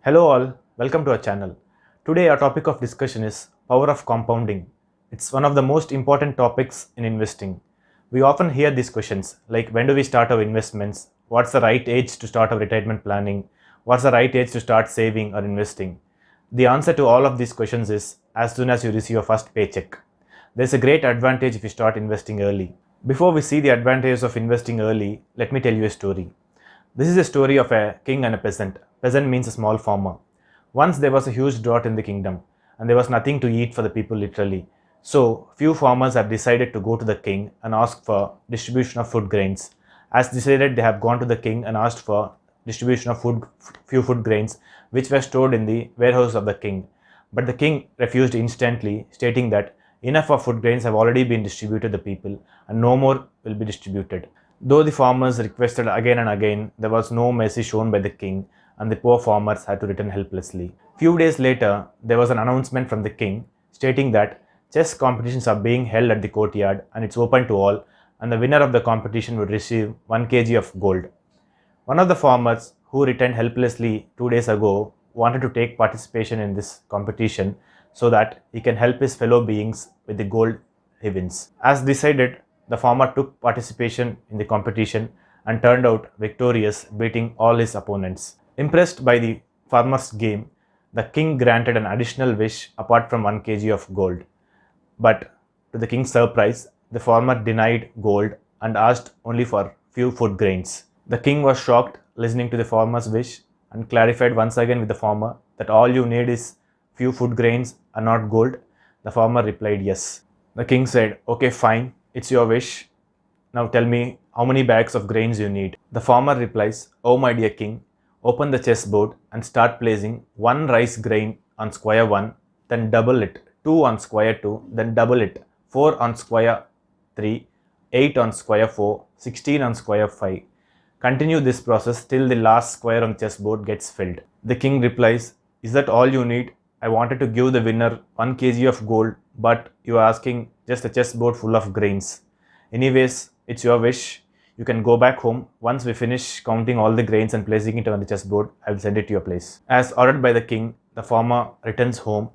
Hello all, welcome to our channel. Today our topic of discussion is power of compounding. It's one of the most important topics in investing. We often hear these questions like when do we start our investments? What's the right age to start our retirement planning? What's the right age to start saving or investing? The answer to all of these questions is as soon as you receive your first paycheck. There's a great advantage if you start investing early. Before we see the advantages of investing early, let me tell you a story. This is a story of a king and a peasant. Peasant means a small farmer. Once there was a huge drought in the kingdom, and there was nothing to eat for the people literally. So, few farmers have decided to go to the king and ask for distribution of food grains. As decided, they have gone to the king and asked for distribution of few food grains, which were stored in the warehouse of the king. But the king refused instantly, stating that enough of food grains have already been distributed to the people, and no more will be distributed. Though the farmers requested again and again, there was no mercy shown by the king, and the poor farmers had to return helplessly. Few days later, there was an announcement from the king stating that chess competitions are being held at the courtyard and it's open to all, and the winner of the competition would receive 1 kg of gold. One of the farmers who returned helplessly 2 days ago wanted to take participation in this competition so that he can help his fellow beings with the gold he wins. As decided, the farmer took participation in the competition and turned out victorious, beating all his opponents. Impressed by the farmer's game, the king granted an additional wish apart from 1 kg of gold. But to the king's surprise, the farmer denied gold and asked only for few food grains. The king was shocked listening to the farmer's wish and clarified once again with the farmer that all you need is few food grains and not gold. The farmer replied yes. The king said, "Okay, fine, it's your wish. Now tell me how many bags of grains you need." The farmer replies, "Oh my dear king, open the chessboard and start placing 1 rice grain on square 1, then double it, 2 on square 2, then double it, 4 on square 3, 8 on square 4, 16 on square 5. Continue this process till the last square on the chessboard gets filled." The king replies, "Is that all you need? I wanted to give the winner 1 kg of gold, but you are asking just a chessboard full of grains. Anyways, it's your wish. You can go back home. Once we finish counting all the grains and placing it on the chessboard, I will send it to your place." As ordered by the king, the farmer returns home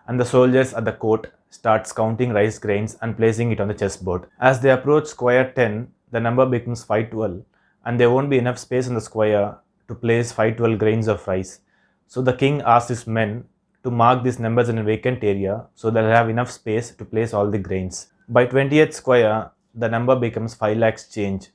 and the soldiers at the court starts counting rice grains and placing it on the chessboard. As they approach square 10, the number becomes 512 and there won't be enough space on the square to place 512 grains of rice. So the king asks his men to mark these numbers in a vacant area so they'll have enough space to place all the grains. By 20th square, the number becomes 5 lakhs change.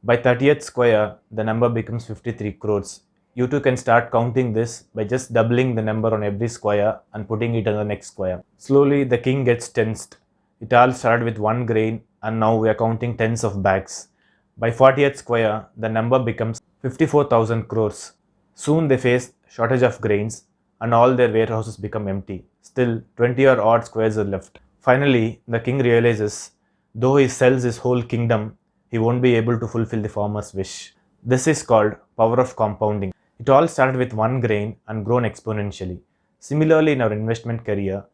By 30th square, the number becomes 53 crores. You too can start counting this by just doubling the number on every square and putting it on the next square. Slowly, the king gets tensed. It all started with 1 grain and now we are counting tens of bags. By 40th square, the number becomes 54,000 crores. Soon they face shortage of grains and all their warehouses become empty. Still, 20 or odd squares are left. Finally, the king realizes though he sells his whole kingdom, he won't be able to fulfill the farmer's wish. This is called power of compounding. It all started with 1 grain and grown exponentially. Similarly, in our investment career,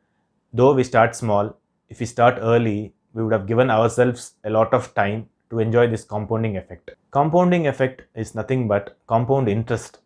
though we start small, if we start early, we would have given ourselves a lot of time to enjoy this compounding effect. Compounding effect is nothing but compound interest.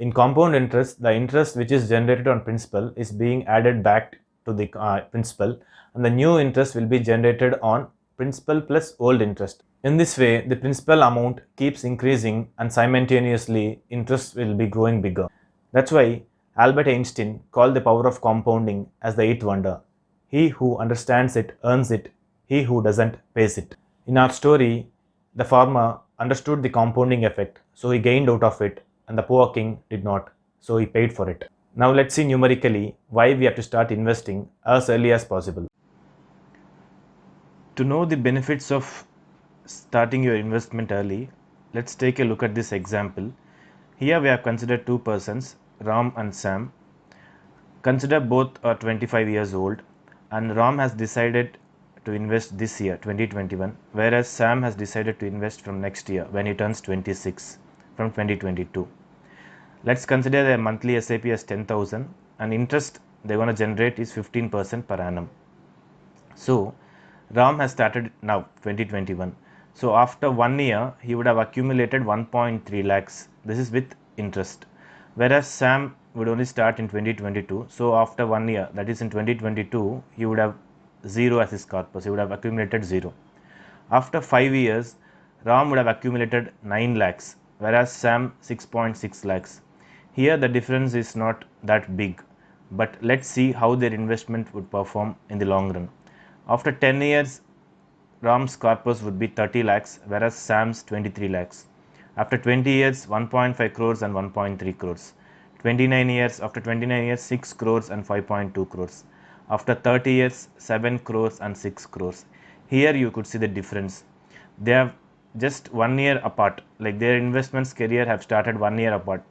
In compound interest, the interest which is generated on principal is being added back to the principal, and the new interest will be generated on principal plus old interest. In this way, the principal amount keeps increasing and simultaneously interest will be growing bigger. That's why Albert Einstein called the power of compounding as the eighth wonder. He who understands it earns it, he who doesn't pays it. In our story, the farmer understood the compounding effect, so he gained out of it, and the poor king did not, so he paid for it. Now let's see numerically why we have to start investing as early as possible. To know the benefits of starting your investment early, let's take a look at this example. Here we have considered two persons, Ram and Sam. Consider both are 25 years old and Ram has decided to invest this year 2021, whereas Sam has decided to invest from next year when he turns 26 from 2022. Let's consider their monthly SIP as 10,000 and interest they're going to generate is 15% per annum. So Ram has started now 2021. So after 1 year, he would have accumulated 1.3 lakhs. This is with interest. Whereas Sam would only start in 2022. So after 1 year, that is in 2022, he would have 0 as his corpus. He would have accumulated 0. After 5 years, Ram would have accumulated 9 lakhs, whereas Sam 6.6 lakhs. Here the difference is not that big, but let's see how their investment would perform in the long run. After 10 years, Ram's corpus would be 30 lakhs, whereas Sam's 23 lakhs. After 20 years, 1.5 crores and 1.3 crores. 29 years, after 29 years, 6 crores and 5.2 crores. After 30 years, 7 crores and 6 crores. Here you could see the difference. They have just 1 year apart, like their investments career have started 1 year apart.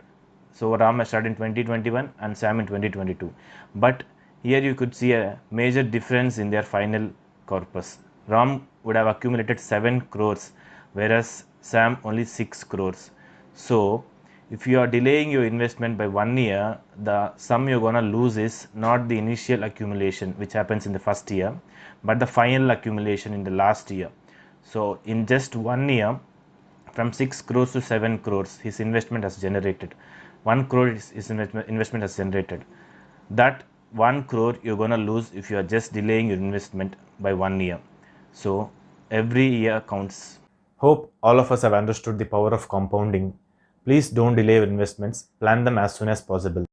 So Ram has started in 2021 and Sam in 2022. But here you could see a major difference in their final corpus. Ram would have accumulated 7 crores, whereas Sam only 6 crores. So if you are delaying your investment by 1 year, the sum you're gonna lose is not the initial accumulation which happens in the first year, but the final accumulation in the last year. So in just 1 year, from 6 crores to 7 crores, his investment has generated. 1 crore his investment has generated. That 1 crore you're gonna lose if you are just delaying your investment by 1 year. So every year counts. Hope all of us have understood the power of compounding. Please don't delay your investments, plan them as soon as possible.